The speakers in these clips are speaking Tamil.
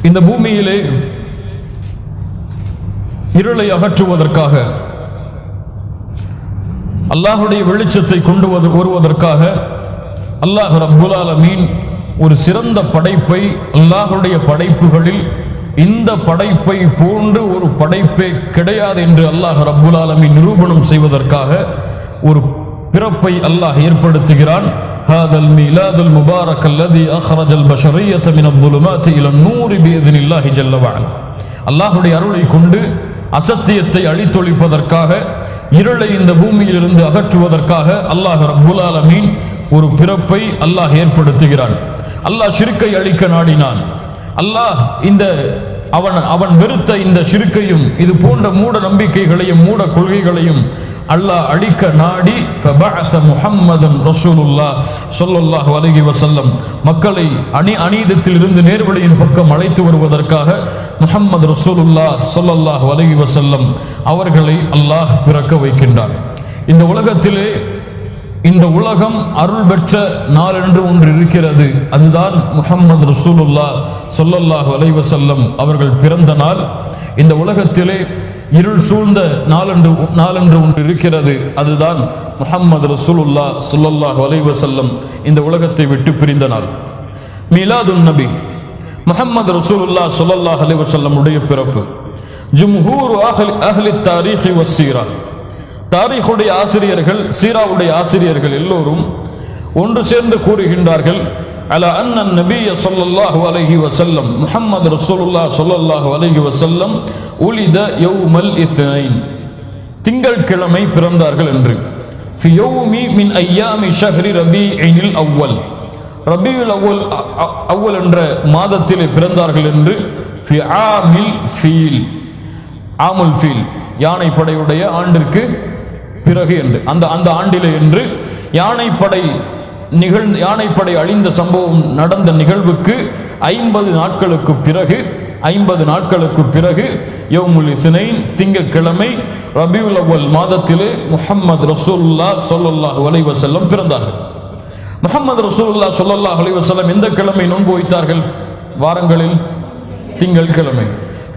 இந்த பூமியிலே இருளை அகற்றுவதற்காக, அல்லாஹுடைய வெளிச்சத்தை கொண்டு வருவதற்காக அல்லாஹ் ரப்புல் ஆலமீன் ஒரு சிறந்த படைப்பை, அல்லாஹுடைய படைப்புகளில் இந்த படைப்பை போன்று ஒரு படைப்பே கிடையாது என்று அல்லாஹ் ரப்புல் ஆலமீன் நிரூபணம் செய்வதற்காக ஒரு பிறப்பை அல்லாஹ் ஏற்படுத்துகிறான். ஹாதல் மீலாதுல் முபாரக் அல்லதி அக்ரஜல் பஷரியத மினல் ظுலுமாத்தி இலன் நூரி பிஇذனில்லாஹி ஜல்ல வஅலா. அல்லாஹ்வுடைய அருளை கொண்டு அசத்தியத்தை அழித்தொழிப்பதற்காக, இருளை இந்த பூமியிலிருந்து அகற்றுவதற்காக அல்லாஹ் ரப்புல் ஆலமீன் ஒரு பிறப்பை அல்லாஹ் ஏற்படுத்துகிறான். அல்லாஹ் ஷிர்க்கை அழிக்க நாடினான். அல்லாஹ் அவன் வெறுத்த இந்த ஷிர்க்கையும் இது போன்ற மூட நம்பிக்கைகளையும் மூட கொள்கைகளையும் அல்லாஹ் அழிக்க நாடி ஃபபஅஸ முஹம்மதன் ரசூலுல்லாஹ் ஸல்லல்லாஹு அலைஹி வஸல்லம் மக்களை அநீதத்திலிருந்து நேர்வழியின் பக்கம் அழைத்து வருவதற்காக முஹம்மது ரசூலுல்லாஹ் ஸல்லல்லாஹு அலைஹி வஸல்லம் அவர்களை அல்லாஹ் பிறக்க வைக்கின்றான். இந்த உலகத்திலே இந்த உலகம் அருள் பெற்ற நாள் என்று ஒன்று இருக்கிறது. அதுதான் முஹம்மது ரசூலுல்லாஹ் ஸல்லல்லாஹு அலைஹி வஸல்லம் அவர்கள் பிறந்த நாள். இந்த உலகத்திலே இருள் சூழ்ந்த நாளென்று ஒன்று இருக்கிறது. அதுதான் முஹம்மது ரசூலுல்லாஹ் ஸல்லல்லாஹு அலைஹி வஸல்லம் இந்த உலகத்தை விட்டு பிரிந்த நாள். மீலாதுன் நபி முஹம்மது ரசூலுல்லாஹ் ஸல்லல்லாஹு அலைஹி வஸல்லம் உடைய பிறப்பு. ஜும்ஹூர் அஹ்லி தாரீഖ் வஸ்ஸீரா, தாரீഖுடைய ஆசிரியர்கள், சீராவுடைய ஆசிரியர்கள் எல்லோரும் ஒன்று சேர்ந்து கூறுகின்றார்கள், அலா அன்ன நபிய ஸல்லல்லாஹு அலைஹி வஸல்லம் முஹம்மது ரசூலுல்லாஹ் ஸல்லல்லாஹு அலைஹி வஸல்லம் உலித யௌமல் இத்னைன், திங்கள்கிழமை பிறந்தார்கள் என்று. ஃபி யௌமி மின் அய்யாமி ஷஹ்ரி ரபீஇல் அவ்வல், ரபீஉல் அவ்வல் என்ற மாதத்திலே பிறந்தார்கள் என்று. ஃபி ஆமில் ஃபீல், ஆமுல் ஃபீல் யானை படையுடைய ஆண்டிற்கு பிறகு என்று, அந்த ஆண்டிலே என்று யானைப்படை அழிந்த சம்பவம் நடந்த நிகழ்வுக்கு 50 நாட்களுக்கு பிறகு யௌமுல் இஸ்னைன் திங்கட்கிழமை ரபீஉல் அவ்வல் மாதத்திலே முஹம்மது ரசூலுல்லாஹ் ஸல்லல்லாஹு அலைஹி வஸல்லம் பிறந்தார்கள். முஹம்மது ரசூலுல்லாஹ் ஸல்லல்லாஹு அலைஹி வஸல்லம் எந்த கிழமை நோன்பு வைத்தார்கள்? வாரங்களில் திங்கட்கிழமை.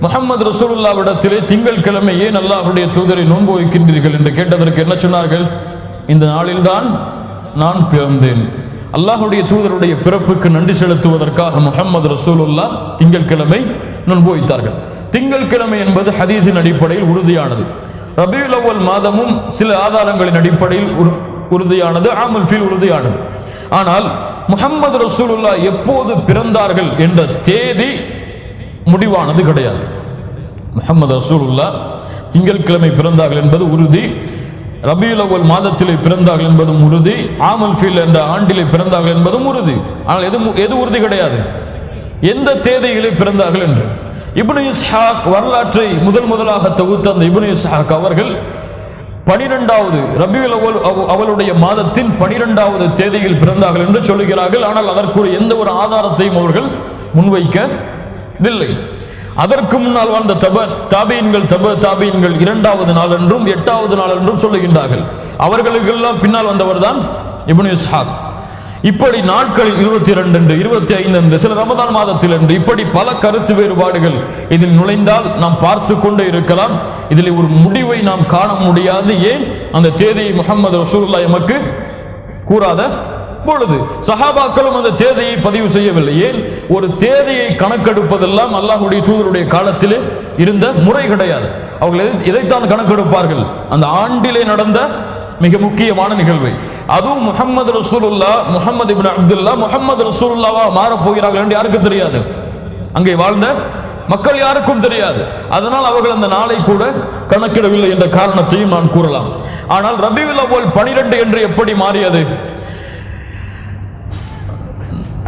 முஹம்மது ரசூலுல்லாஹ்விடத்திலே திங்கட்கிழமை ஏன் அல்லாஹ்வுடைய தூதரை நோன்பு வைக்கின்றீர்கள் என்று கேட்டதற்கு என்ன சொன்னார்கள்? இந்த நாளில்தான் நான் பிறந்தேன். அல்லாஹ்வுடைய தூதருடைய பிறப்புக்கு நன்றி செலுத்துவதற்காக முஹம்மது ரசூலுல்லாஹ் திங்கட்கிழமை நோன்பு வைத்தார்கள். திங்கட்கிழமை என்பது ஹதீஸின் அடிப்படையில் உறுதியானது. ரபீஉல் அவ்வல் மாதமும் சில ஆதாரங்களின் அடிப்படையில் உறுதியானது, ஆமுல் ஃபீல் உறுதியானது. ஆனால் முஹம்மது ரசூலுல்லாஹ் எப்போது பிறந்தார்கள் என்ற தேதி முடிவானது கிடையாது. முஹம்மது ரசூலுல்லாஹ் திங்கட்கிழமை பிறந்தார்கள் என்பது உறுதி, ரபீஉல் அவ்வல் மாதத்திலே பிறந்தார்கள் என்பதும் உறுதி, ஆமுல் ஃபீல் என்ற ஆண்டிலே பிறந்தார்கள் என்பதும் உறுதி. ஆனால் எது உறுதி கிடையாது, எந்த தேதியிலே பிறந்தார்கள் என்று. இப்னு இஸ்ஹாக் வரலாற்றை முதலாக தொகுத்த அந்த இப்னு இஸ்ஹாக் அவர்கள் 12வது ரபீஉல் அவ்வலுடைய மாதத்தின் 12வது தேதியில் பிறந்தார்கள் என்று சொல்லுகிறார்கள். ஆனால் அதற்குரிய எந்த ஒரு ஆதாரத்தையும் அவர்கள் முன்வைக்கவில்லை. அதற்கு முன்னால் வாழ்ந்த தாபீன்கள் 2வது நாள் என்றும் 8வது நாள் என்றும் சொல்லுகின்றார்கள். அவர்களுக்கெல்லாம் பின்னால் வந்தவர் தான் இப்னு இஸ்ஹாக். இப்படி நாட்களில் 22 என்று, 25 என்று, சில ரமதான் மாதத்தில் என்று, இப்படி பல கருத்து வேறுபாடுகள் இதில் நுழைந்தால் நாம் பார்த்து கொண்டே இருக்கலாம். இதில் ஒரு முடிவை நாம் காண முடியாது. ஏன்? அந்த தேதியை முஹம்மது ரசூலுல்லாஹ் எமக்கு கூறாத பொழுது சஹாபாக்களும் அந்த தேதியை பதிவு செய்யவில்லை. ஏன்? ஒரு தேதியை கணக்கெடுப்பதெல்லாம் அல்லாஹ்வுடைய தூதருடைய காலத்திலே இருந்த முறை கிடையாது. அவர்கள் எதைத்தான் கணக்கெடுப்பார்கள்? அந்த ஆண்டிலே நடந்த மிக முக்கியமான நிகழ்வை. அதுவும் முஹம்மது ரசூலுல்லாஹ், முஹம்மது இப்னு அப்துல்லா முஹம்மது ரசூலுல்லாஹ்வா மாறப் போகிறார்கள் என்று யாருக்கும் தெரியாது. அங்கே வாழ்ந்த மக்கள் யாருக்கும் தெரியாது. அதனால் அவர்கள் அந்த நாளை கூட கணக்கிடவில்லை என்ற காரணத்தையும் நான் கூறலாம். ஆனால் ரபீஉல் அவ்வல் 12 என்று எப்படி மாறியது?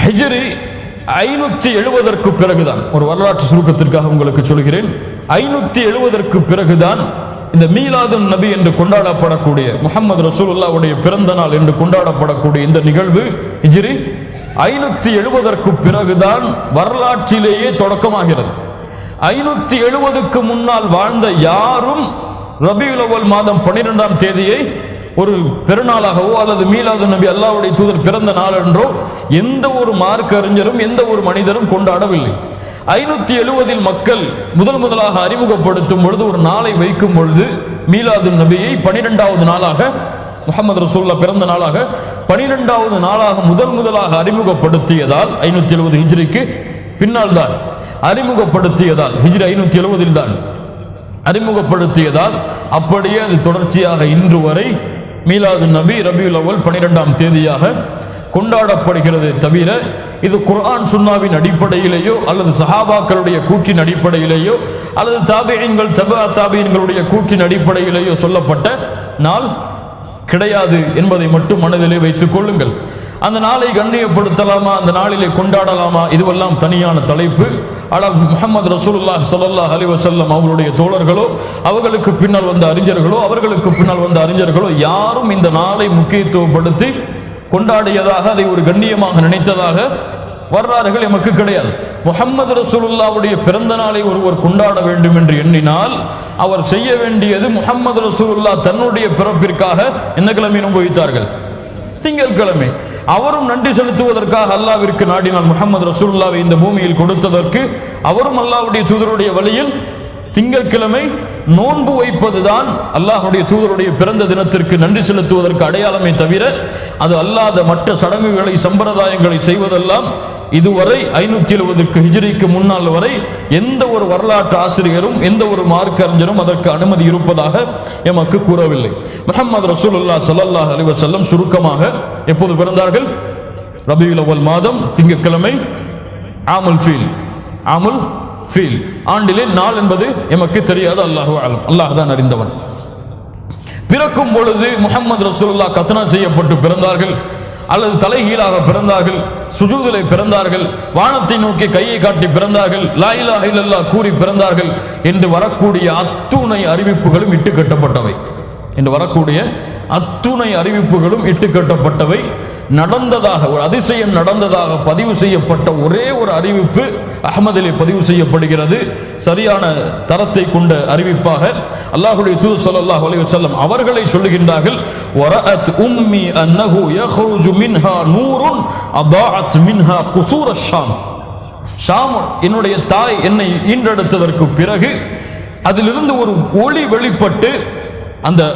ஹிஜ்ரி 570 பிறகுதான், ஒரு வரலாற்று சுருக்கத்திற்காக உங்களுக்கு சொல்கிறேன், 570 பிறகுதான் இந்த மீலாதுன் நபி என்று கொண்டாடப்படக்கூடிய, முஹம்மது ரசூலுல்லாஹ்வுடைய பிறந்த நாள் என்று கொண்டாடப்படக்கூடிய இந்த நிகழ்வு ஹிஜ்ரி 570 பிறகுதான் வரலாற்றிலேயே தொடக்கமாகிறது. 570க்கு முன்னால் வாழ்ந்த யாரும் ரபீஉல் அவ்வல் மாதம் 12ஆம் தேதியை ஒரு பெருநாளாகவோ அல்லது மீலாதுன் நபி அல்லாஹ்வுடைய தூதர் பிறந்த நாள் என்றோ எந்த ஒரு மார்க்க அறிஞரும் எந்த ஒரு மனிதரும் கொண்டாடவில்லை. 570 மக்கள் முதலாக அறிமுகப்படுத்தும் பொழுது ஒரு நாளை வைக்கும் பொழுது மீலாது நபியை 12வது நாளாக, முஹம்மது ரசூலுல்லாஹ் பிறந்த நாளாக 12வது நாளாக முதலாக அறிமுகப்படுத்தியதால் 570 ஹிஜ்ரிக்கு பின்னால் தான் அறிமுகப்படுத்தியதால், ஹிஜ்ரி 570 தான் அறிமுகப்படுத்தியதால் அப்படியே அது தொடர்ச்சியாக இன்று வரை மீலாது நபி ரபியுல் அவ்வல் 12ஆம் தேதியாக கொண்டாடப்படுகிறது. தவிர இது குர்ஆன் சுன்னாவின் அடிப்படையிலேயோ அல்லது சஹாபாக்களுடைய கூற்றின் அடிப்படையிலேயோ அல்லது தாபிஈன்கள் தபா தாபிஈன்களுடைய கூற்றின் அடிப்படையிலேயோ சொல்லப்பட்ட நாள் கிடையாது என்பதை மட்டும் மனதிலே வைத்துக் கொள்ளுங்கள். அந்த நாளை கண்ணியப்படுத்தலாமா, அந்த நாளிலே கொண்டாடலாமா, இதுவெல்லாம் தனியான தலைப்பு. ஆனால் முஹம்மது ரசூலுல்லாஹி ஸல்லல்லாஹு அலைஹி வஸல்லம் அவர்களுடைய தோழர்களோ அவர்களுக்கு பின்னால் வந்த அறிஞர்களோ யாரும் இந்த நாளை முக்கியத்துவப்படுத்தி கொண்டாடியதாக, அதை ஒரு கண்ணியமாக நினைத்ததாக வரலாறுகள் எமக்கு கிடையாது. முஹம்மது ரசூலுல்லாஹ்வுடைய பிறந்த நாளை ஒருவர் கொண்டாட வேண்டும் என்று எண்ணினால் அவர் செய்ய வேண்டியது, முஹம்மது ரசூலுல்லாஹ் தன்னுடைய பிறப்பிற்காக எந்த கிழமை நோன்பு திங்கட்கிழமை. அவரும் நன்றி செலுத்துவதற்காக அல்லாஹ்விற்கு நாடினால் முஹம்மது ரசூலுல்லாஹ்வை இந்த பூமியில் கொடுத்ததற்கு அவரும் அல்லாஹ்வுடைய தூதருடைய வழியில் திங்கட்கிழமை நோன்பு வைப்பதுதான் அல்லாஹ்வுடைய தூதருடைய பிறந்த தினத்திற்கு நன்றி செலுத்துவதற்கு அடையாளமே தவிர அது அல்லாத மற்ற சடங்குகளை சம்பிரதாயங்களை செய்வதெல்லாம் இதுவரை 570 ஹிஜ்ரிக்கு முன்னால் வரை எந்த ஒரு வரலாற்று ஆசிரியரும் எந்த ஒரு மார்க்க அறிஞரும் அதற்கு அனுமதி இருப்பதாக எமக்கு கூறவில்லை. முஹம்மது ரசூலுல்லாஹ் ஸல்லல்லாஹு அலைஹி வஸல்லம் சுருக்கமாக எப்போது பிறந்தார்கள்? ரபியுல் அவ்வல் மாதம் திங்கட்கிழமை, ஆமுல் ஃபீல் ஆண்டிலே நாள் என்பது எமக்கு தெரியாது. அல்லாஹு அலம், அல்லாஹ் தான் அறிந்தவன். பிறக்கும் பொழுது முஹம்மது ரசூலுல்லாஹ் கத்னா செய்யப்பட்டு பிறந்தார்கள் அல்லது தலைகீழாக பிறந்தார்கள், சுஜூதிலே பிறந்தார்கள், வானத்தை நோக்கி கையை காட்டி பிறந்தார்கள், லா இலாஹ இல்லல்லாஹ் கூறி பிறந்தார்கள் என்று வரக்கூடிய அத்துணை அறிவிப்புகளும் இட்டுக்கட்டப்பட்டவை. நடந்ததாக, ஒரு அதிசயம் நடந்ததாக பதிவு செய்யப்பட்ட ஒரே ஒரு அறிவிப்பு அஹ்மதிலே பதிவு செய்யப்படுகிறது. சரியான தரத்தை கொண்ட அறிவிப்பாக அல்லாஹ்வுடைய தூதர் ஸல்லல்லாஹு அலைஹி வஸல்லம் அவர்களை சொல்லுகின்றார்கள், வரஅத் உம்மி அன்னஹு யഖ்ருஜு மின்ஹா நூருன் அதாஅத் மின்ஹா குசூர் அஷ்-ஷாம். ஷாம், என்னுடைய தாய் என்னை ஈன்றெடுத்ததற்கு பிறகு அதிலிருந்து ஒரு ஒளி வெளிப்பட்டு,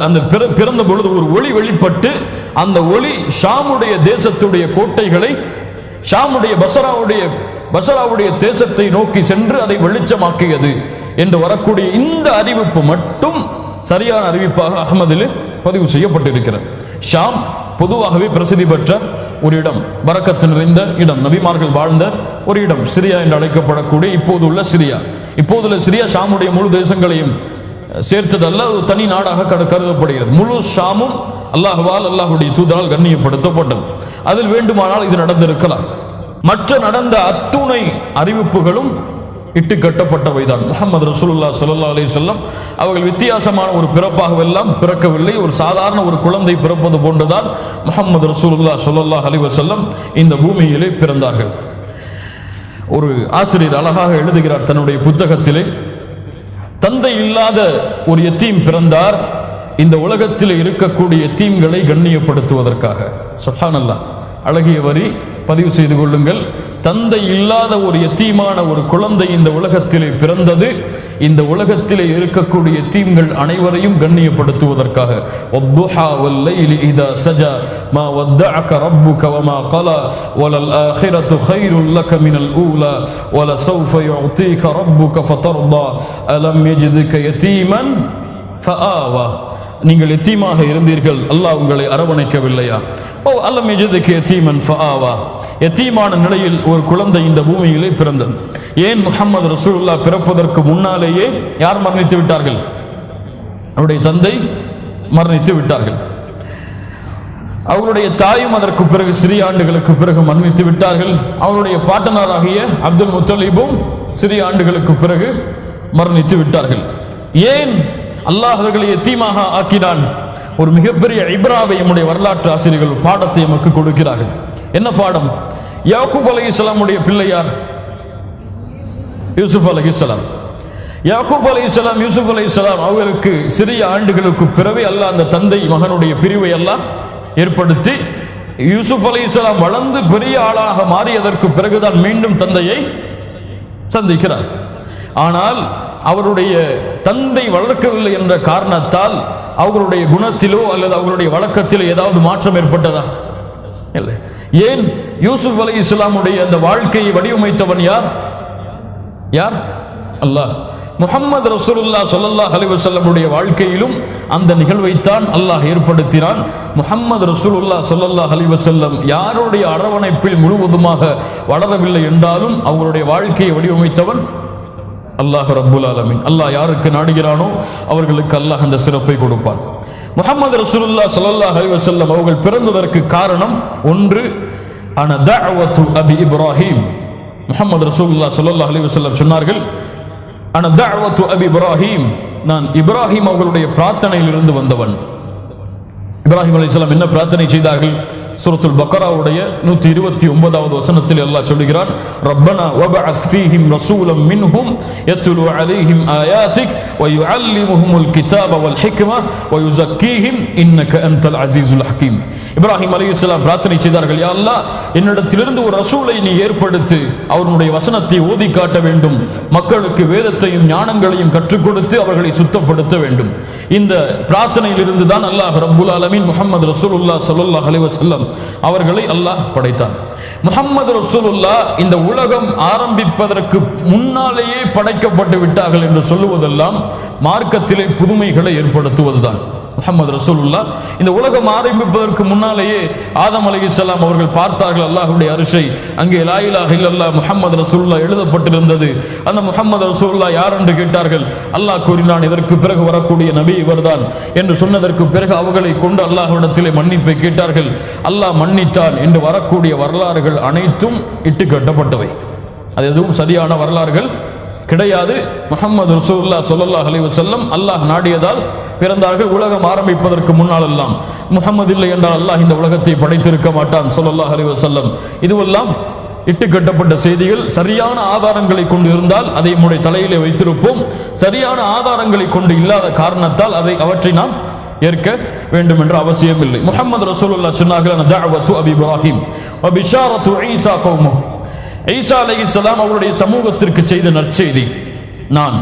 அந்த பிறந்த பொழுது ஒரு ஒளி வெளிப்பட்டு, அந்த ஒளி ஷாமுடைய தேசத்துடைய கோட்டைகளை, ஷாமுடைய பசராவுடைய தேசத்தை நோக்கி சென்று அதை வெளிச்சமாக்கியது என்று வரக்கூடிய இந்த அறிவிப்பு மட்டும் சரியான அறிவிப்பாக அஹ்மதில் பதிவு செய்யப்பட்டிருக்கிறது. ஷாம் பொதுவாகவே பிரசித்தி பெற்ற ஒரு இடம், பரக்கத்து நிறைந்த இடம், நபிமார்கள் வாழ்ந்த ஒரு இடம், சிரியா என்று அழைக்கப்படக்கூடிய இப்போதுள்ள சிரியா ஷாமுடைய முழு தேசங்களையும் சேர்த்ததல்ல, ஒரு தனி நாடாக கருதப்படுகிறது. முழு ஷாமும் அல்லாஹ்வால், அல்லாஹ்வுடைய தூதரால் கண்ணியப்படுத்தப்பட்டது. அதில் வேண்டுமானால் இது நடந்திருக்கலாம். மற்ற நடந்த அத்துணை அறிவிப்புகளும் இட்டு கட்டப்பட்டவைதான். முஹம்மது ரசூலுல்லாஹ் ஸல்லல்லாஹு அலைஹி வஸல்லம் அவர்கள் வித்தியாசமான ஒரு பிறப்பாகவெல்லாம் பிறக்கவில்லை. ஒரு சாதாரண ஒரு குழந்தை பிறப்பது போன்றுதான் முஹம்மது ரசூலுல்லாஹ் ஸல்லல்லாஹு அலைஹி வஸல்லம் இந்த பூமியிலே பிறந்தார்கள். ஒரு ஆசிரியர் அழகாக எழுதுகிறார் தன்னுடைய புத்தகத்திலே, தந்தை இல்லாத ஒரு யத்தீம் பிறந்தார் இந்த உலகத்தில் இருக்கக்கூடிய யத்தீம்களை கண்ணியப்படுத்துவதற்காக. சுப்ஹானல்லாஹ், அழகிய வரி, பதிவு செய்து கொள்ளுங்கள். தந்தை இல்லாத ஒரு யத்தீமான ஒரு குழந்தை இந்த உலகத்திலே பிறந்தது இந்த உலகத்திலே இருக்கக்கூடிய யத்தீம்கள் அனைவரையும் கண்ணியப்படுத்துவதற்காக. வத்துஹா வல்லைலி இதா சஜா மா வத்தஅக ரப்புக வமா கலா வலல் ஆখিরাতু கைருல் லக மினல் ஊலா வலசௌஃப யுஅதீக ரப்புக ஃபதர்தா அலம் யஜிதுக யதீமன் ஃபஆவா. நீங்கள் யத்தீமாக இருந்தீர்கள், அல்லாஹ் உங்களை அரவணைக்கவில்லையா? ஓ அலம் யஜிதுக யதீமன் ஃபஆவா. யத்தீமான நிலையில் ஒரு குழந்தை இந்த பூமியிலே பிறந்தது. ஏன் முஹம்மது ரசூலுல்லாஹ் பிறப்பதற்கு முன்னாலேயே யார் மரணித்து விட்டார்கள்? அவருடைய தந்தை மரணித்து விட்டார்கள். அவருடைய தாயும் அதற்கு பிறகு சிறிய ஆண்டுகளுக்கு பிறகு மரணித்து விட்டார்கள். அவருடைய பாட்டனாராகிய அப்துல் முத்தலிபும் சிறிய ஆண்டுகளுக்கு பிறகு மரணித்து விட்டார்கள். ஏன் அல்லாஹ் அவர்களை யத்தீமாக ஆக்கினான்? ஒரு மிகப்பெரிய இப்ராவை நம்முடைய வரலாற்று ஆசிரியர்கள் பாடத்தை நமக்கு கொடுக்கிறார்கள். என்ன பாடம்? யாக்கூப் அலைஹிஸ்ஸலாமுடைய பிள்ளையார் யூசுப் அலைஹிஸ்ஸலாம். யாக்கூப் அலைஹிஸ்ஸலாம், யூசுப் அலைஹிஸ்ஸலாம் அவர்களுக்கு சிறிய ஆண்டுகளுக்கு பிறகு அல்லாஹ் அந்த தந்தை மகனுடைய பிரிவை எல்லாம் ஏற்படுத்தி யூசுப் அலைஹிஸ்ஸலாம் வளர்ந்து பெரிய ஆளாக மாறியதற்கு பிறகுதான் மீண்டும் தந்தையை சந்திக்கிறார். ஆனால் அவருடைய தந்தை வளர்க்கவில்லை என்ற காரணத்தால் அவர்களுடைய குணத்திலோ அல்லது அவர்களுடைய வழக்கத்திலோ ஏதாவது மாற்றம் ஏற்பட்டதா? இல்லை. ஏன்? யூசுப் அலைஹிஸ்ஸலாமுடைய அந்த வாழ்க்கையை வடிவமைத்தவன் யார்? யார்? அல்லாஹ். முஹம்மது ரசூலுல்லாஹ் ஸல்லல்லாஹு அலைஹி வஸல்லமுடைய வாழ்க்கையிலும் அந்த நிகழ்வைத்தான் அல்லாஹ் ஏற்படுத்தினான். முஹம்மது ரசூலுல்லாஹ் ஸல்லல்லாஹு அலைஹி வஸல்லம் யாருடைய அரவணைப்பில் முழுவதுமாக வளரவில்லை என்றாலும் அவருடைய வாழ்க்கையை வடிவமைத்தவன் அல்லாஹ் ரப்புல் ஆலமீன். அல்லாஹ் யாருக்கு நாடுகிறானோ அவர்களுக்கு அல்லாஹ் அந்த சிறப்பை கொடுப்பான். முஹம்மது ரசூலுல்லாஹ் ஸல்லல்லாஹு அலைஹி வஸல்லம் அவர்கள் பிறந்ததற்கு காரணம் ஒன்று, அன தஅவத்து அபி இப்ராஹிம். முஹம்மது ரசூலுல்லாஹ் ஸல்லல்லாஹு அலைஹி வஸல்லம் சொன்னார்கள், அன தஅவத்து அபி இப்ராஹிம், நான் இப்ராஹிம் அவர்களுடைய பிரார்த்தனையிலிருந்து வந்தவன். இப்ராஹிம் அலைஹிஸ்ஸலாம் என்ன பிரார்த்தனை செய்தார்கள்? சூரத்துல் பக்கராவுடைய 129வது வசனத்தில் அல்லாஹ் சொல்கிறான், ரப்பனா வபஅஸ் ஃபீஹிம் ரசூலம் மின்ஹும் யத்லு அலைஹிம் ஆயாத்திக் வ யுஅல்லிமுஹுமுல் கிதாப வல் ஹிக்ம வ யுஸக்கீஹிம் இன்னக அன்தல் அஸீஸுல் ஹகீம். இப்ராஹிம் அலைஹிஸ்ஸலாம் பிரார்த்தனை செய்தார்கள், யா அல்லாஹ், என்னிடத்திலிருந்து ஒரு ரசூலை நீ ஏற்படுத்து, அவருடைய வசனத்தை ஓதி காட்ட வேண்டும், மக்களுக்கு வேதத்தையும் ஞானங்களையும் கற்றுக் கொடுத்து அவர்களை சுத்தப்படுத்த வேண்டும். இந்த பிரார்த்தனையிலிருந்து தான் அல்லாஹ் ரப்புல் ஆலமீன் முஹம்மது ரசூலுல்லாஹ் ஸல்லல்லாஹு அலைஹி வஸல்லம் அவர்களை அல்லாஹ் படைத்தான். முஹம்மது ரசூலுல்லாஹ் இந்த உலகம் ஆரம்பிப்பதற்கு முன்னாலேயே படைக்கப்பட்டு விட்டார்கள் என்று சொல்லுவதெல்லாம் மார்க்கத்திலே புதுமைகளை ஏற்படுத்துவதுதான். முஹம்மது ரசூலுல்லாஹ் இந்த உலகம் ஆரம்பிப்பதற்கு முன்னாலேயே ஆதம் அலைஹிஸ்ஸலாம் அவர்கள் பார்த்தார்கள் அல்லாஹ்வுடைய அரிஷை. அங்கே லா இலாஹ இல்லல்லாஹ் முஹம்மது ரசூலுல்லாஹ் எழுதப்பட்டிருந்தது. அந்த முஹம்மது ரசூலுல்லாஹ் யார் என்று கேட்டார்கள். அல்லாஹ் கூறினான், இதற்கு பிறகு வரக்கூடிய நபி இவர்தான் என்று சொன்னதற்கு பிறகு அவர்களை கொண்டு அல்லாஹ்விடத்திலே மன்னிப்பை கேட்டார்கள். அல்லாஹ் மன்னித்தான் என்று வரக்கூடிய வரலாறுகள் அனைத்தும் இட்டு கட்டப்பட்டவை. அது எதுவும் சரியான வரலாறுகள் கிடையாது. முஹம்மது ரசூலுல்லாஹ் ஸல்லல்லாஹு அலைஹி வஸல்லம் அல்லாஹ் நாடியதால் பிறந்தார்கள். உலகம் ஆரம்பிப்பதற்கு முன்னால் எல்லாம் முஹம்மது இல்லை என்றால் அல்லாஹ் இந்த உலகத்தை படைத்திருக்க மாட்டான் ஸல்லல்லாஹு அலைஹி வஸல்லம். இதுவெல்லாம் இட்டு கட்டப்பட்ட செய்திகள். சரியான ஆதாரங்களை கொண்டு இருந்தால் அதை நம்முடைய தலையிலே வைத்திருப்போம். சரியான ஆதாரங்களை கொண்டு இல்லாத காரணத்தால் அவற்றை நாம் ஏற்க வேண்டும் என்ற அவசியம் இல்லை. முஹம்மது ரசூலுல்லாஹ் சொன்னார்கள், தஅவத்து அபி இப்ராஹிம் வ பிஷாரத்து ஈசா கௌமுஹு. ஈசா அலைஹிஸ்ஸலாம் அவருடைய சமூகத்திற்கு செய்த நற்செய்தி. நான்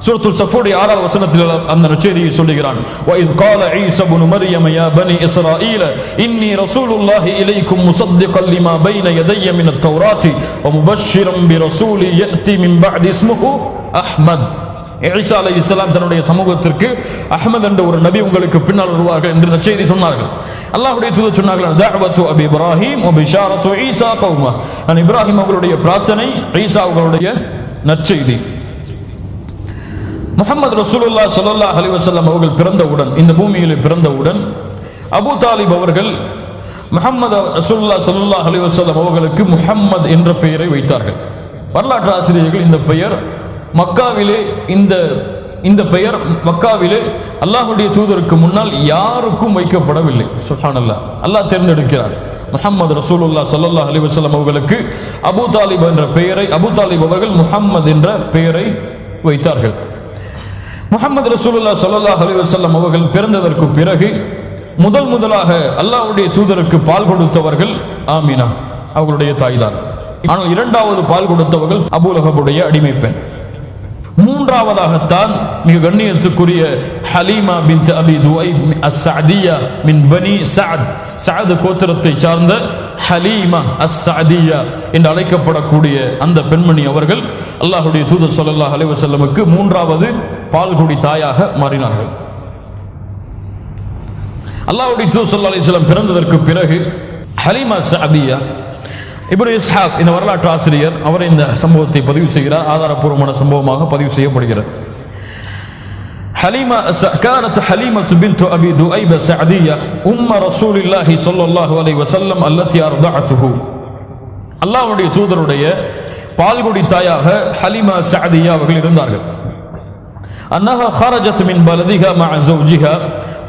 சூரத்துல் ஸஃபுடைய 6வது வசனத்தில் அந்த நற்செய்தியை சொல்லுகிறான், وَإِذْ قَالَ عِيسَى ابْنُ مَرْيَمَ يَا بَنِي إِسْرَائِيلَ إِنِّي رَسُولُ اللَّهِ إِلَيْكُمْ مُصَدِّقًا لِمَا بَيْنَ يَدَيَّ مِنَ التَّوْرَاةِ وَمُبَشِّرًا بِرَسُولٍ يَأْتِي مِنْ بَعْدِي اسْمُهُ أَحْمَدُ. ஈசா அலைஹிஸ்ஸலாம் தன்னுடைய சமூகத்திற்கு அஹ்மத் என்ற ஒரு நபி உங்களுக்கு பின்னால் வருவார்கள் என்று நற்செய்தி சொன்னார்கள். அல்லாஹ்வுடைய தூதர் சொன்னார்கள், தஅவத்து அபி இப்ராஹிம் வ பிஷாரத்து ஈசா கௌமஹு. நான் இப்ராஹிம் அவர்களுடைய பிரார்த்தனை, ஈசா அவர்களுடைய நற்செய்தி. முஹம்மது ரசூலுல்லாஹ் ஸல்லல்லாஹு அலைஹி வஸல்லம் அவர்கள் பிறந்தவுடன், இந்த பூமியிலே பிறந்தவுடன், அபூ தாலிப் அவர்கள் முஹம்மது ரசூலுல்லாஹ் ஸல்லல்லாஹு அலைஹி வஸல்லம் அவர்களுக்கு முஹம்மது என்ற பெயரை வைத்தார்கள். வரலாற்று ஆசிரியர்கள் இந்த பெயர் மக்காவிலே இந்த பெயர் மக்காவிலே அல்லாஹ்வுடைய தூதருக்கு முன்னால் யாருக்கும் வைக்கப்படவில்லை. சுப்ஹானல்லாஹ். அல்லாஹ் தேர்ந்தெடுக்கிறார். முஹம்மது ரசூலுல்லாஹ் ஸல்லல்லாஹு அலைஹி வஸல்லம் அவர்களுக்கு அபூ தாலிப் என்ற பெயரை, அபூ தாலிப் அவர்கள் முஹம்மது என்ற பெயரை வைத்தார்கள். முஹம்மது ரசூலுல்லாஹ் ஸல்லல்லாஹு அலைஹி வஸல்லம் அவர்கள் பிறந்ததற்கு பிறகு முதலாக அல்லாஹ்வுடைய தூதருக்கு பால் கொடுத்தவர்கள் ஆமினா அவர்களுடைய தாய்தான். ஆனால் இரண்டாவது பால் கொடுத்தவர்கள் அபூ லஹபுடைய அடிமை பெண். மூன்றாவதாகத்தான் மிக கண்ணியத்துக்குரிய ஹலீமா பின்த் அபி துவைப் அஸ்-சஅதியா மின் பனி சஅத் கோத்திரத்தை சார்ந்த ஹலீமா அஸ்-சஅதியா என்று அழைக்கப்படக்கூடிய அந்த பெண்மணி அவர்கள் அல்லாஹ்வுடைய தூதர் ஸல்லல்லாஹு அலைஹி வஸல்லமுக்கு மூன்றாவது பால்குடி தாயாக மாறினார்கள். அல்லாஹ்வுடைய தூதர் ஸல்லல்லாஹு அலைஹி வஸல்லம் பிறந்ததற்கு பிறகு ஹலீமா அஸ்-சஅதியா, இப்னு இஸ்ஹாக் இந்த வரலாற்று ஆசிரியர் அவர் இந்த சம்பவத்தை பதிவு செய்கிறார். ஆதாரப்பூர்வமான சம்பவமாக பதிவு செய்யப்படுகிறது. حليمة كانت حليمة بنت أبي دؤيب السعدية أم رسول الله صلى الله عليه وسلم التي أرضعته. அல்லாஹ்வுடைய தூதருடைய பால்குடி தாயாக ஹலீமா சஅதியா அவர்கள் இருந்தார்கள். أنها خرجت من بلدها مع زوجها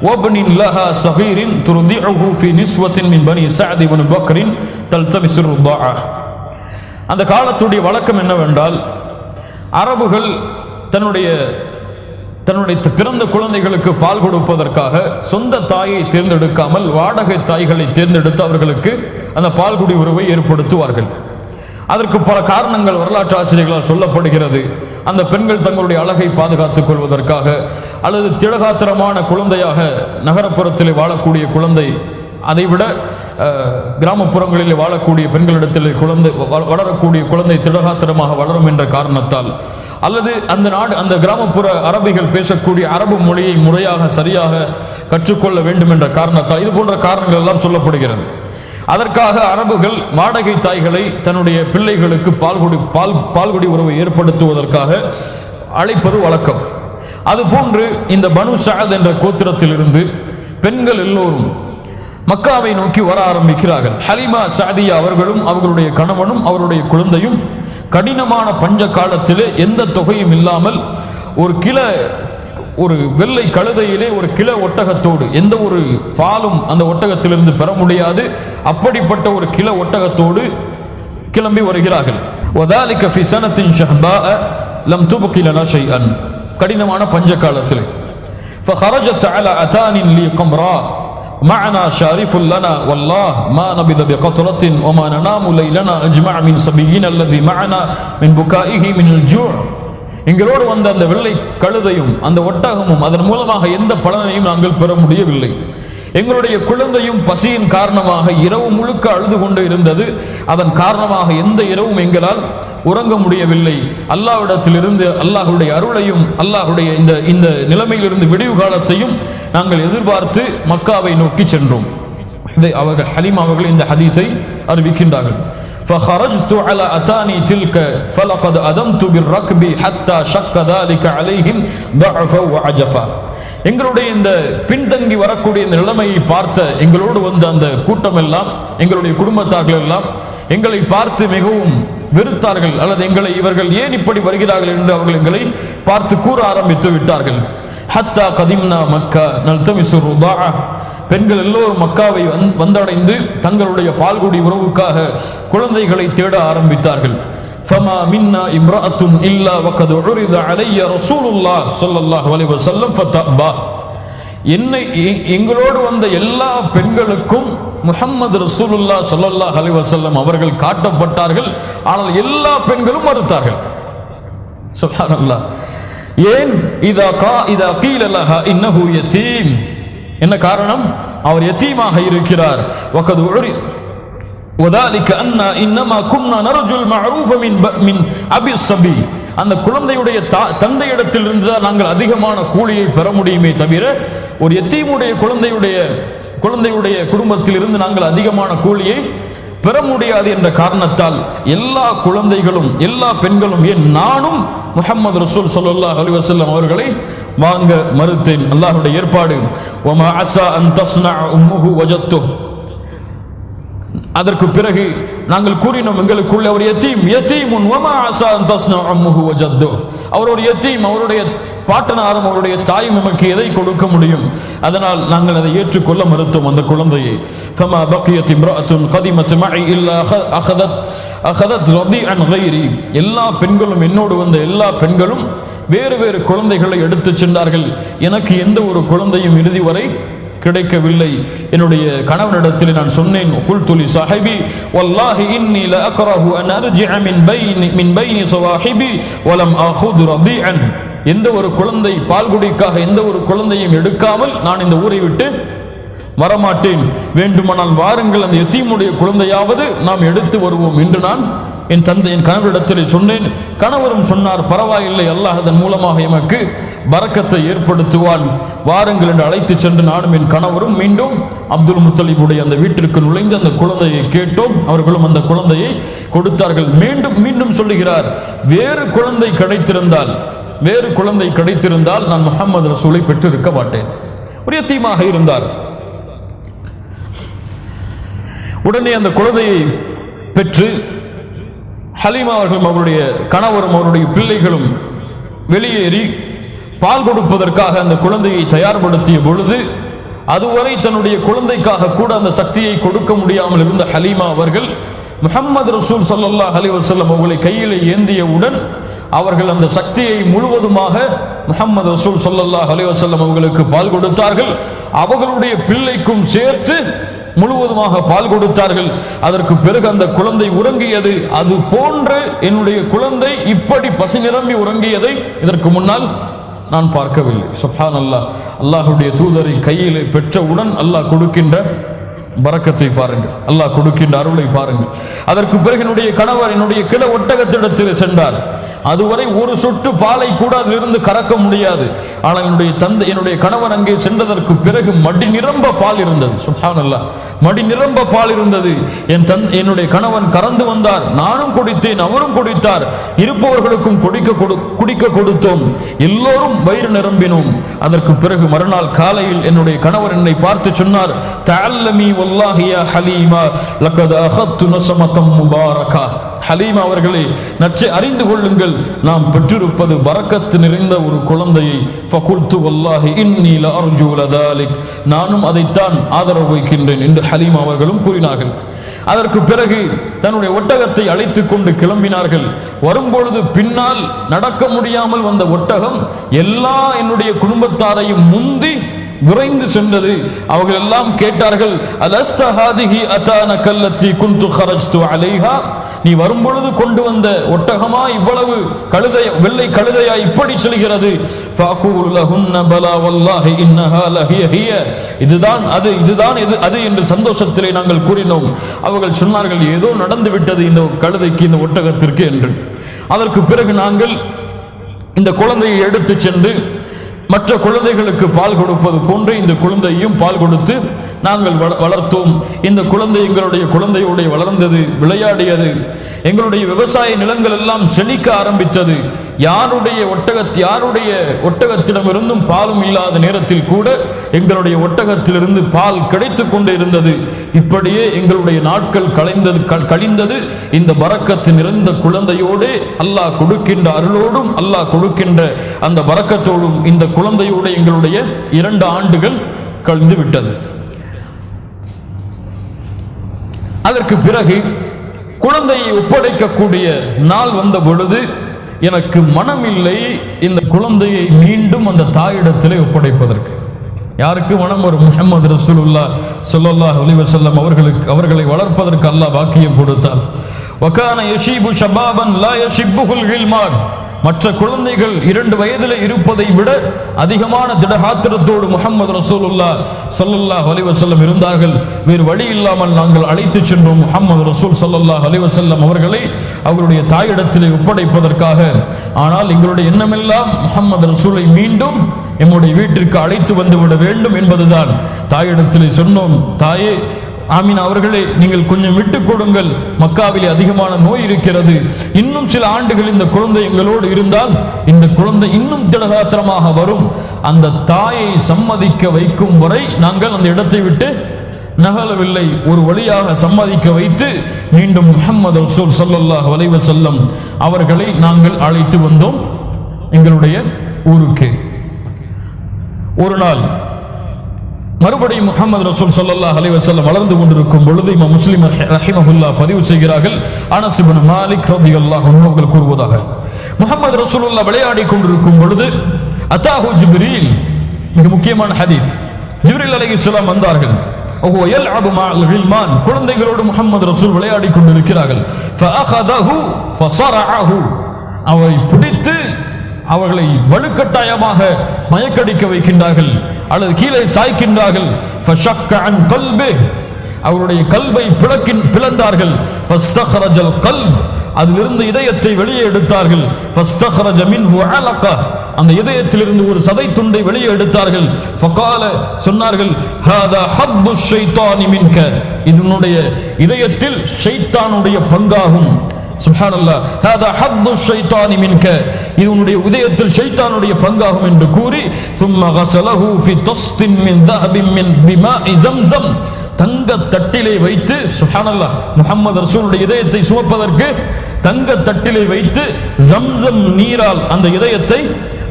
وابن لها صغير ترضعه في نسوة من بني سعد بن بكر تلتمس الرضاعة. அந்த காலத்துடைய வழக்கம் என்னவென்றால், அரபுகள் தன்னுடைய பிறந்த குழந்தைகளுக்கு பால் கொடுப்பதற்காக சொந்த தாயை தேர்ந்தெடுக்காமல் வாடகை தாய்களை தேர்ந்தெடுத்து அவர்களுக்கு அந்த பால்குடி உறவை ஏற்படுத்துவார்கள். அதற்கு பல காரணங்கள் வரலாற்று ஆசிரியர்களால் சொல்லப்படுகிறது. அந்த பெண்கள் தங்களுடைய அழகை பாதுகாத்துக் கொள்வதற்காக, அல்லது திடகாத்திரமான குழந்தையாக நகரப்புறத்தில் வாழக்கூடிய குழந்தை அதைவிட கிராமப்புறங்களில் வாழக்கூடிய பெண்களிடத்தில் வளரக்கூடிய குழந்தை திடகாத்திரமாக வளரும் என்ற காரணத்தால், அல்லது அந்த கிராமப்புற அரபிகள் பேசக்கூடிய அரபு மொழியை முறையாக சரியாக கற்றுக்கொள்ள வேண்டும் என்ற காரணத்தால் இது போன்ற காரணங்கள் எல்லாம் சொல்லப்படுகிறது. அதற்காக அரபுகள் வாடகை தாய்களை தன்னுடைய பிள்ளைகளுக்கு பால்குடி உறவை ஏற்படுத்துவதற்காக அழைப்பது வழக்கம். அதுபோன்று இந்த பனு சஅத் என்ற கோத்திரத்தில் இருந்து பெண்கள் எல்லோரும் மக்காவை நோக்கி வர ஆரம்பிக்கிறார்கள். ஹலீமா சஅதியா அவர்களும் அவர்களுடைய கணவனும் அவருடைய குழந்தையும் கடினமான பஞ்ச காலத்திலே எந்த தொகையும் இல்லாமல் ஒரு வெள்ளை கழுதையிலே ஒரு கிலோ ஒட்டகத்தோடு, எந்த ஒரு பாலும் அந்த ஒட்டகத்திலிருந்து பெற முடியாது, அப்படிப்பட்ட ஒரு கிலோ ஒட்டகத்தோடு கிளம்பி வருகிறார்கள். وذلك في سنة شهباء لم تبق لنا شيئا, கடினமான பஞ்ச காலத்திலே فخرجت على أتان لي قمراء معنا شارف لنا والله ما نبذ بقطرة وما ننام ليلنا أجمع من صبينا الذي معنا من بكائه من الجوع. எங்களோடு வந்த அந்த வெள்ளை கழுதையும் அந்த ஒட்டகமும் அதன் மூலமாக எந்த பலனையும் நாங்கள் பெற முடியவில்லை. எங்களுடைய குழந்தையும் பசியின் காரணமாக இரவு முழுக்க அழுது கொண்டு இருந்தது. அதன் காரணமாக எந்த இரவும் எங்களால் உறங்க முடியவில்லை. அல்லாஹ்விடத்திலிருந்து அல்லாஹ்வுடைய அருளையும் அல்லாஹ்வுடைய இந்த நிலைமையிலிருந்து விடிவு காலத்தையும் நாங்கள் எதிர்பார்த்து மக்காவை நோக்கி சென்றோம். அவர்கள் ஹலீமா அவர்கள் இந்த ஹதீஸை அறிவிக்கின்றார்கள். فخرجت على أتاني تلك فلقد أدمت بالركب حتى شق ذلك عليهم ضعفا وعجفا. எங்களுடைய இந்த பின்தங்கி வரக்கூடிய இந்த நிலைமையை பார்த்த எங்களோடு வந்த அந்த கூட்டம் எல்லாம், எங்களுடைய குடும்பத்தார்கள் எல்லாம் எங்களை பார்த்து மிகவும் வெறுத்தார்கள், அல்லது இவர்கள் ஏன் இப்படி வருகிறார்கள் என்று அவர்கள் எங்களை பார்த்து கூற ஆரம்பித்து விட்டார்கள். ஹத்தா கதிம்னா மக்கா நல்தமிசு ருதாஅ, பெண்கள் எல்லோரும் மக்காவை வந்தடைந்து தங்களுடைய பால்குடி உறவுக்காக குழந்தைகளை தேட ஆரம்பித்தார்கள். ஃபமா மின்னா இம்ரஅத்துன் இல்லா வகத் உரித அலைய ரசூலுல்லாஹ் ஸல்லல்லாஹு அலைஹி வஸல்லம் ஃபதபா. எங்களோடு வந்த எல்லா பெண்களுக்கும் முஹம்மது ரசூலுல்லாஹ் ஸல்லல்லாஹு அலைஹி வஸல்லம் அவர்கள் காட்டப்பட்டார்கள். ஆனால் எல்லா பெண்களும் மறுத்தார்கள். சுப்ஹானல்லாஹ். ஏன்? இதா கீல லஹா இன்னஹு யதீம், என்ன காரணம்? அவர் யதீமாக இருக்கிறார். வகத் உரி وذلك أن إنما كنا نرجو المعروف من أبي الصبي, அந்த குழந்தையுடைய தந்தையிடத்தில் இருந்து நாங்கள் அதிகமான கூலியை பெற முடியுமே தவிர ஒரு யத்தீமுடைய குழந்தையுடைய குடும்பத்தில் இருந்து நாங்கள் அதிகமான கூலியை பெற முடியாது என்ற காரணத்தால் எல்லா குழந்தைகளும் எல்லா பெண்களும், ஏன் நானும் முஹம்மது ரசூல் ஸல்லல்லாஹு அலைஹி வஸல்லம் அவர்களை வாங்க மறுத்தேன். அல்லாஹ்வுடைய ஏற்பாடு. வமா அஸா அன் தஸ்னா உம்முஹு வஜத்து. அதற்கு பிறகு நாங்கள் கூறினோம், எங்களுக்குள்ள ஒரு யதீமுன் வமா அஸா அன் தஸ்னா உம்முஹு வஜத்து, அவர் ஒரு யதீம், அவருடைய பாட்டனாரும் அவருடைய தாயும் நமக்கு எதை கொடுக்க முடியும்? அதனால் நாங்கள் அதை ஏற்றுக்கொள்ள மறுத்தோம் அந்த குழந்தையை. ஃபமா பக்கியத் இம்ரஅத்துன் கதிமத் மஇ இல்லா அகதத் ரதீஅன் கைரி, எல்லா பெண்களும், என்னோடு வந்த எல்லா பெண்களும் வேறு வேறு குழந்தைகளை எடுத்துச் சென்றார்கள். எனக்கு எந்த ஒரு குழந்தையும் இறுதி வரை கிடைக்கவில்லை. என்னுடைய கணவனிடத்தில் நான் சொன்னேன், குல்துலி சாஹிபி வல்லாஹி இன்னி லா அக்ரஹு அன் அர்ஜிஅ மின் பைனி ஸவாஹிபி வலம் அஹுத் ரதீஅன், எந்த ஒரு குழந்தை பால்குடிக்காக எந்த ஒரு குழந்தையும் எடுக்காமல் நான் இந்த ஊரை விட்டு வரமாட்டேன். வேண்டுமானால் வாருங்கள், அந்த யதீமுடைய குழந்தையாவது நாம் எடுத்து வருவோம் என்று நான் என் கணவரிடத்தில் சொன்னேன். கணவரும் சொன்னார், பரவாயில்லை, அல்லாஹ் அதன் மூலமாக எமக்கு பரக்கத்தை ஏற்படுத்துவான், வாருங்கள் என்று அழைத்து சென்று நானும் என் கணவரும் மீண்டும் அப்துல் முத்தலிபுடைய அந்த வீட்டிற்கு நுழைந்து அந்த குழந்தையை கேட்டோம். அவர்களும் அந்த குழந்தையை கொடுத்தார்கள். மீண்டும் சொல்லுகிறார், வேறு குழந்தை கிடைத்திருந்தால் நான் முஹம்மது ரசூலை பெற்று இருக்க மாட்டேன். ஒரு யத்தீமாக இருந்தார். உடனே அந்த குழந்தையை பெற்று ஹலீமா அவர்களும் அவருடைய கணவரும் அவருடைய பிள்ளைகளும் வெளியேறி பால் கொடுப்பதற்காக அந்த குழந்தையை தயார்படுத்திய பொழுது, அதுவரை தன்னுடைய குழந்தைக்காக கூட அந்த சக்தியை கொடுக்க முடியாமல் இருந்த ஹலீமா அவர்கள் முஹம்மது ரசூல் ஸல்லல்லாஹு அலைஹி வஸல்லம் அவர்களை கையிலே ஏந்தியவுடன் அவர்கள் அந்த சக்தியை முழுவதுமாக முஹம்மது ரசூல் ஸல்லல்லாஹு அலைஹி வஸல்லம் அவர்களுக்கு பால் கொடுத்தார்கள். அவர்களுடைய பிள்ளைக்கும் சேர்த்து முழுவதுமாக பால் கொடுத்தார்கள். அதற்கு பிறகு அந்த குழந்தை உறங்கியது. அது போன்று என்னுடைய குழந்தை இப்படி பசி நிரம்பி உறங்கியதை இதற்கு முன்னால் நான் பார்க்கவில்லை. சுப்ஹானல்லாஹ். அல்லாஹ்வுடைய தூதரை கையிலே பெற்றவுடன் அல்லாஹ் கொடுக்கின்ற பரக்கத்தை பாருங்கள், அல்லாஹ் கொடுக்கின்ற அருளை பாருங்கள். அதற்கு பிறகு என்னுடைய கணவர் என்னுடைய கிட ஒட்டகத்திடத்தில் சென்றார். அதுவரை ஒரு சொட்டு பாலை கூட அதிலிருந்து கறக்க முடியாது. ஆனால் என்னுடைய கணவன் அங்கே சென்றதற்கு பிறகு மடி நிரம்ப பால் இருந்தது. சுப்ஹானல்லாஹ், மடி நிரம்ப பால் இருந்தது. என்னுடைய கணவன் கறந்து வந்தார், நானும் குடித்தேன், அவரும் குடித்தார். இருப்பவர்களுக்கும் குடிக்க கொடுத்தோம். எல்லோரும் வயிறு நிரம்பினோம். அதற்கு பிறகு மறுநாள் காலையில் என்னுடைய கணவர் என்னை பார்த்து சொன்னார், தஅல்லமி வல்லாஹி யா ஹலீமா லகத் அஹத்து நஸமதம் முபாரகா. ஹலீமா அவர்களே, நற்செய்தி அறிந்து கொள்ளுங்கள், நாம் பெற்றிருப்பது பரக்கத்து நிறைந்த ஒரு குழந்தையை. ஃபகுல்து வல்லாஹி இன்னி லஅர்ஜு லதாலிக், நானும் அதைத்தான் ஆதரவு வைக்கின்றேன் என்று ஹலீமா அவர்களும் கூறினார்கள். அதற்கு பிறகு தன்னுடைய ஒட்டகத்தை அழைத்துக் கொண்டு கிளம்பினார்கள். வரும்பொழுது பின்னால் நடக்க முடியாமல் வந்த ஒட்டகம் எல்லா என்னுடைய குடும்பத்தாரையும் முந்தி விரைந்து சென்றது. அவர்கள் எல்லாம் கேட்டார்கள், அலஸ்த ஹாதிஹி அதான கல்லத்தி குன்து ஹரஜ்து அலைஹா, நீ வரும்பொழுது கொண்டு வந்த ஒட்டகமா இவ்வளவு வெள்ளை கழுதையா இப்படி செல்கிறது? ஃபஅகூலு லஹுன்ன பலா வல்லாஹி இன்னஹா லஹிய ஹிய, இதுதான் அது என்று சந்தோஷத்திலே நாங்கள் கூறினோம். அவர்கள் சொன்னார்கள், ஏதோ நடந்து விட்டது இந்த கழுதைக்கு, இந்த ஒட்டகத்திற்கு என்று. அதற்கு பிறகு நாங்கள் இந்த குழந்தையை எடுத்து சென்று மற்ற குழந்தைகளுக்கு பால் கொடுப்பது போன்று இந்த குழந்தையும் பால் கொடுத்து நாங்கள் வளர்த்தோம். இந்த குழந்தை எங்களுடைய குழந்தையோடு வளர்ந்தது, விளையாடியது. எங்களுடைய விவசாய நிலங்கள் எல்லாம் செழிக்க ஆரம்பித்தது. யாருடைய ஒட்டகத்திடமிருந்தும் பாலும் இல்லாத நேரத்தில் கூட எங்களுடைய ஒட்டகத்திலிருந்து பால் கிடைத்துக் கொண்டே இருந்தது. இப்படியே எங்களுடைய நாட்கள் கழிந்தது. இந்த பரக்கத்து நிறைந்த குழந்தையோடு அல்லாஹ் கொடுக்கின்ற அருளோடும் அல்லாஹ் கொடுக்கின்ற அந்த பரக்கத்தோடும் இந்த குழந்தையோடு எங்களுடைய 2 ஆண்டுகள் கழிந்து விட்டது. அதற்கு பிறகு குழந்தையை ஒப்படைக்கக்கூடிய நாள் வந்த பொழுது எனக்கு மனமில்லை இந்த குழந்தையை மீண்டும் அந்த தாயிடத்திலே ஒப்படைப்பதற்கு. யாருக்கு மனம் வரும்? முஹம்மது ரசூலுல்லாஹ் ஸல்லல்லாஹு அலைஹி வஸல்லம் அவர்களை வளர்ப்பதற்கு அல்லாஹ் பாக்கியம் கொடுத்தார். வகான யஷீபு ஷபாபன் லா யஷிப்புல் கில்மான், மற்ற குழந்தைகள் 2 வயதில் இருப்பதை விட அதிகமான திடகாத்திரத்தோடு முஹம்மது ரசூலுல்லாஹ் ஸல்லல்லாஹு அலைஹி வஸல்லம் இருந்தார்கள். வேறு வழி இல்லாமல் நாங்கள் அழைத்து சென்றோம் முஹம்மது ரசூல் ஸல்லல்லாஹு அலைஹி வஸல்லம் அவர்களை அவருடைய தாயிடத்திலே ஒப்படைப்பதற்காக. ஆனால் எங்களுடைய எண்ணமெல்லாம் முஹம்மது ரசூலை மீண்டும் எம்முடைய வீட்டிற்கு அழைத்து வந்துவிட வேண்டும் என்பதுதான். தாயிடத்திலே சொன்னோம், தாயே ஆமீனா அவர்களே, நீங்கள் கொஞ்சம் விட்டுக் கொடுங்கள், மக்காவிலே அதிகமான நோய் இருக்கிறது. இன்னும் சில ஆண்டுகள் இந்த குழந்தை எங்களோடு இருந்தால் இந்த குழந்தை இன்னும் திடகாத்திரமாக வரும். அந்த தாயை சம்மதிக்க வைக்கும் வரை நாங்கள் அந்த இடத்தை விட்டு நகலவில்லை. ஒரு வழியாக சம்மதிக்க வைத்து மீண்டும் முஹம்மது ரசூல் ஸல்லல்லாஹு அலைஹி வஸல்லம் அவர்களை நாங்கள் அழைத்து வந்தோம் எங்களுடைய ஊருக்கு. ஒரு நாள் மறுபடியும் முஹம்மது ரசூல் ஸல்லல்லாஹு அலைஹி வஸல்லம் வளர்ந்து கொண்டிருக்கும் பொழுது இமாம் முஸ்லிம் ரஹிமஹுல்லாஹ் பதிவு செய்கிறார்கள். அனஸ் இப்னு மாலிக் ரலியல்லாஹு அன்ஹு அவர்கள் கூறுவதாக, முஹம்மது ரசூலுல்லாஹ் விளையாடி கொண்டிருக்கும் பொழுது அதாஹு ஜிப்ரீல், மிக முக்கியமான ஹதீஸ், ஜிப்ரீல் அலைஹிஸ்ஸலாம் வந்தார்கள். ஓஹோ யல்அபு மஅல் கில்மான், குழந்தைகளோடு முஹம்மது ரசூல் விளையாடி கொண்டிருக்கிறார்கள். ஃபஅഖதஹு ஃபஸரஅஹு, அவரை பிடித்து அவர்களை வலுக்கட்டாயமாக மயக்கடிக்க வைக்கின்றார்கள் அல்லது கீழே சாய்க்கின்றார்கள். ஃபஷக்க அன் கல்பி, அவருடைய கல்வை பிளந்தார்கள். ஃபஸ்தக்ரஜல் கல்ப், அதிலிருந்து இதயத்தை வெளியே எடுத்தார்கள். ஃபஸ்தக்ரஜ மின்ஹு அலக, அந்த இதயத்திலிருந்து ஒரு சதை துண்டை வெளியே எடுத்தார்கள். ஃபகால, சொன்னார்கள், ஹாதா ஹப்பு ஷைத்தானி மின்க, இதனுடைய இதயத்தில் ஷைத்தானுடைய பங்காகும். சுப்ஹானல்லாஹ், ஹாதா ஹப்பு ஷைத்தானி மின்க, இதனுடைய இதயத்தில் ஷைத்தானுடைய பங்காகும் என்று கூறி ثم غسله في طست من ذهب من بماء زمزم, தங்க தட்டிலே வைத்து, சுப்ஹானல்லாஹ், முஹம்மது ரசூலுடைய இதயத்தை சுமப்பதற்கு தங்க தட்டிலே வைத்து ஜம்சம் நீரால் அந்த இதயத்தை,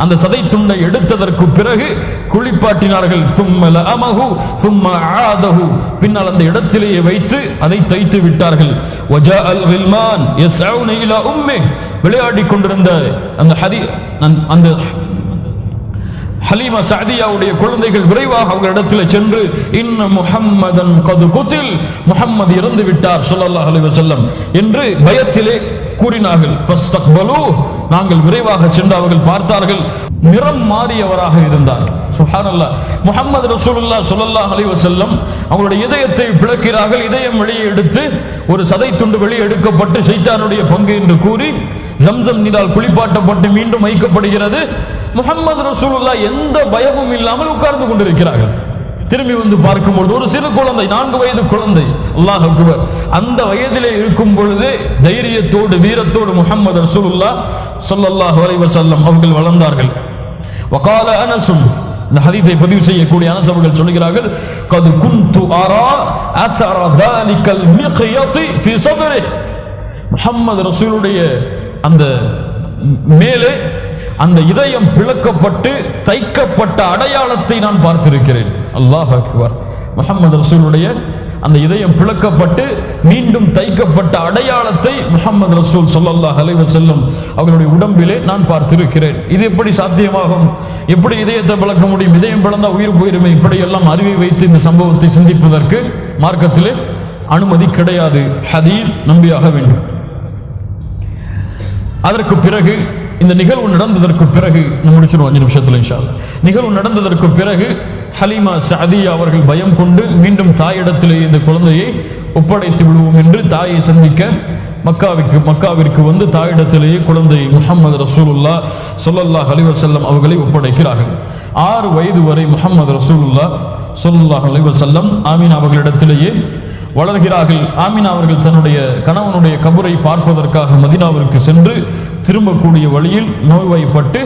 அந்த சதை துண்டை எடுத்ததற்கு பிறகு குளிப்பாட்டினார்கள். ثم لأمه ثم عاده, பின்னால் அந்த இடத்திலேயே வைத்து அதை தைத்து விட்டார்கள். وجاء الغلمان يسعون الى امه, விளையாடி கொண்டிருந்த அந்த ஹலீமா சஅதியாவுடைய குழந்தைகள் விரைவாக அவர்களிடத்தில் சென்று இன்ன முஹம்மதன் கது குத்தில், முஹம்மது இறந்து விட்டார் ஸல்லல்லாஹு அலைஹி வஸல்லம் என்று பயத்திலே கூறினார்கள். ஃபஸ்தக்பலு, நாங்கள் விரைவாக சென்று அவர்கள் பார்த்தார்கள், நிறம் மாறியவராக இருந்தார். சுப்ஹானல்லாஹ். முஹம்மது ரசூலுல்லாஹ் ஸல்லல்லாஹு அலைஹி வஸல்லம் அவங்களுடைய இதயத்தை பிளக்கிறார்கள். இதயம் வெளியே எடுத்து ஒரு சதை துண்டு வெளியே எடுக்கப்பட்டு ஷைத்தானுடைய பங்கு என்று கூறி ஜம்சம் நீரால் குளிப்பாட்டப்பட்டு மீண்டும் வைக்கப்படுகிறது. முஹம்மது ரசூலுல்லாஹ் எந்த பயமும் இல்லாமல் உட்கார்ந்து கொண்டிருக்கிறார்கள். திரும்பி வந்து பார்க்கும்பொழுது ஒரு சிறு குழந்தை, 4 வயது குழந்தை. அல்லாஹ் அக்பர். அந்த வயதிலே இருக்கும் பொழுது தைரியத்தோடு வீரத்தோடு முஹம்மது ரசூலுல்லாஹ் ஸல்லல்லாஹு அலைஹி வஸல்லம் அவர்கள் வளர்ந்தார்கள். வகால அனஸ், இந்த ஹதீஸை பதிவு செய்யக்கூடிய அனஸ் அவர்கள் சொல்கிறார்கள், கது குன்து அரா அஸர தாலிகல் மிக்யத் ஃபீ ஸத்ரி, முஹம்மது ரசூலுடைய அந்த மேலே அந்த இதயம் பிளக்கப்பட்டு தைக்கப்பட்ட அடையாளத்தை நான் பார்த்திருக்கிறேன். அல்லாஹ் அக்பர். முஹம்மது ரசூலுடைய அந்த இதயம் பிளக்கப்பட்டு மீண்டும் தைக்கப்பட்ட அடையாளத்தை முஹம்மது ரசூல் ஸல்லல்லாஹு அலைஹி வஸல்லம் அவர்களுடைய உடம்பிலே நான் பார்த்திருக்கிறேன். இது எப்படி சாத்தியமாகும்? எப்படி இதயத்தை பிளக்க முடியும்? இதயம் பிளந்தா உயிர் போயிருமே. இப்படி எல்லாம் அறிவை வைத்து இந்த சம்பவத்தை சிந்திப்பதற்கு மார்க்கத்திலே அனுமதி கிடையாது. ஹதீஸ் நம்பியாக வேண்டும். அதற்கு பிறகு இந்த நிகழ்வு நடந்ததற்கு பிறகு முடிச்சிடும் 5 நிமிஷத்துல இன்ஷா அல்லாஹ். நிகழ்வு நடந்ததற்கு பிறகு ஹலீமா சஅதியா அவர்கள் பயம் கொண்டு மீண்டும் தாயிடத்திலே இந்த குழந்தையை ஒப்படைத்து விடுவோம் என்று தாயை சந்திக்க மக்காவிற்கு வந்து தாயிடத்திலேயே குழந்தை முஹம்மது ரசூலுல்லாஹ் ஸல்லல்லாஹு அலைஹி வஸல்லம் அவர்களை ஒப்படைக்கிறார்கள். 6 வயது வரை முஹம்மது ரசூலுல்லாஹ் ஸல்லல்லாஹு அலைஹி வஸல்லம் ஆமீனா அவர்களிடத்திலேயே வளர்கிறார்கள். ஆமினா அவர்கள் தன்னுடைய கணவனுடைய கபரை பார்ப்பதற்காக மதீனாவிற்கு சென்று திரும்பக்கூடிய வழியில் நோய்வாய்ப்பட்டு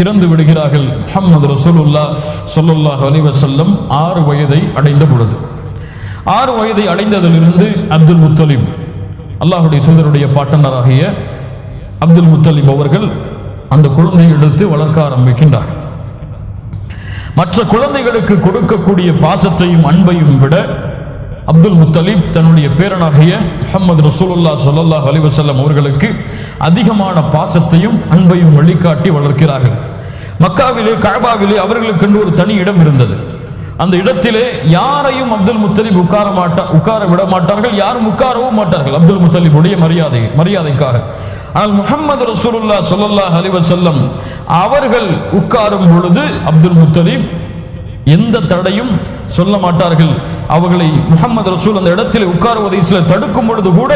இறந்து விடுகிறார்கள். முஹம்மது ரசூலுல்லாஹ் ஸல்லல்லாஹு அலைஹி வஸல்லம் 6 வயதை அடைந்த பொழுது, 6 வயதை அடைந்ததிலிருந்து அப்துல் முத்தலிப், அல்லாஹ்வுடைய தூதருடைய பாட்டனராகிய அப்துல் முத்தலிப் அவர்கள் அந்த குழந்தையை எடுத்து வளர்க்க ஆரம்பிக்கின்றார்கள். மற்ற குழந்தைகளுக்கு கொடுக்கக்கூடிய பாசத்தையும் அன்பையும் விட அப்துல் முத்தலிப் தன்னுடைய பேரனாகிய முஹம்மது ரசூலுல்லாஹ் ஸல்லல்லாஹு அலைஹி வஸல்லம் அவர்களுக்கு அதிகமான பாசத்தையும் அன்பையும் வழிகாட்டி வளர்க்கிறார்கள். மக்காவிலே கஅபாவிலே அவர்களுக்கென்று ஒரு தனி இடம் இருந்தது. அந்த இடத்திலே யாரையும் அப்துல் முத்தலிப் உட்கார விட மாட்டார்கள், யாரும் உட்காரவும் மாட்டார்கள் அப்துல் முத்தலிபுடைய மரியாதைக்காக. ஆனால் முஹம்மது ரசூலுல்லாஹ் ஸல்லல்லாஹு அலைஹி வஸல்லம் அவர்கள் உட்காரும் பொழுது அப்துல் முத்தலிப் எந்த தடையும் சொல்ல மாட்டார்கள். அவர்களை முஹம்மது ரசூல் அந்த இடத்தில் உட்காருவதை சிலர் தடுக்கும் பொழுது கூட,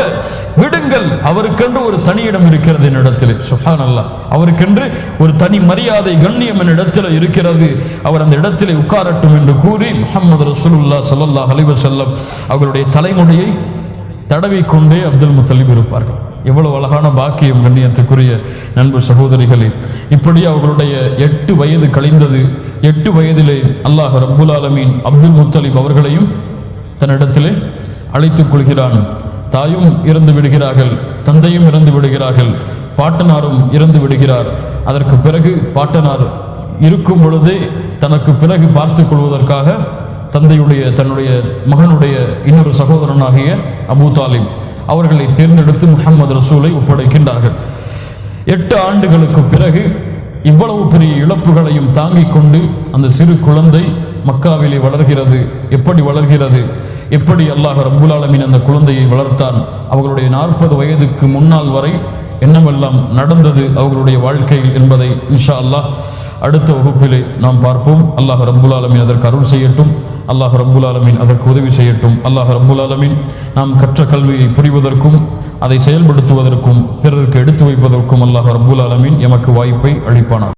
விடுங்கள், அவருக்கென்று ஒரு தனி இடம் இருக்கிறது என்னிடத்தில். சுப்ஹானல்லாஹ். அவருக்கென்று ஒரு தனி மரியாதை கண்ணியம் என்னிடத்தில் இருக்கிறது, அவர் அந்த இடத்திலே உட்காரட்டும் என்று கூறி முஹம்மது ரசூலுல்லாஹ் ஸல்லல்லாஹு அலைஹி வஸல்லம் அவர்களுடைய தலைமுடியை தடவிக்கொண்டே அப்துல் முத்தலிப் இருப்பார்கள். எவ்வளவு அழகான பாக்கியம் கண்ணியத்துக்குரிய நண்பர் சகோதரிகளே. இப்படி அவர்களுடைய 8 வயது கழிந்தது. 8 வயதிலே அல்லாஹ் ரப்புல் ஆலமீன் அப்துல் முத்தலிப் அவர்களையும் தன்னிடத்திலே அழைத்துக் கொள்கிறான். தாயும் இறந்து விடுகிறார்கள், தந்தையும் இறந்து விடுகிறார்கள், பாட்டனாரும் இறந்து விடுகிறார். அதற்கு பிறகு பாட்டனார் இருக்கும் பொழுதே தனக்கு பிறகு பார்த்துக் கொள்வதற்காக தன்னுடைய மகனுடைய இன்னொரு சகோதரனாகிய அபூ தாலிப் அவர்களை தேர்ந்தெடுத்து முஹம்மது ரசூலை ஒப்படைக்கின்றார்கள். 8 ஆண்டுகளுக்கு பிறகு இவ்வளவு பெரிய இழப்புகளையும் தாங்கிக் கொண்டு அந்த சிறு குழந்தை மக்காவிலே வளர்கிறது. எப்படி வளர்கிறது? எப்படி அல்லாஹ் ரப்புல் ஆலமீன் அந்த குழந்தையை வளர்த்தான்? அவர்களுடைய 40 வயதுக்கு முன்னால் வரை என்னவெல்லாம் நடந்தது அவர்களுடைய வாழ்க்கையில் என்பதை இன்ஷா அல்லாஹ் அடுத்த வகுப்பிலே நாம் பார்ப்போம். அல்லாஹ் ரப்புல் ஆலமீன் அதற்கு அருள் செய்யட்டும். அல்லாஹ் ரப்புல் ஆலமீன் அதற்கு உதவி செய்யட்டும். அல்லாஹ் ரப்புல் ஆலமீன் நாம் கற்ற கல்வியை புரிவதற்கும் அதை செயல்படுத்துவதற்கும் பிறருக்கு எடுத்து வைப்பதற்கும் அல்லாஹ் ரப்புல் ஆலமீன் எமக்கு வாய்ப்பை அளிப்பானார்.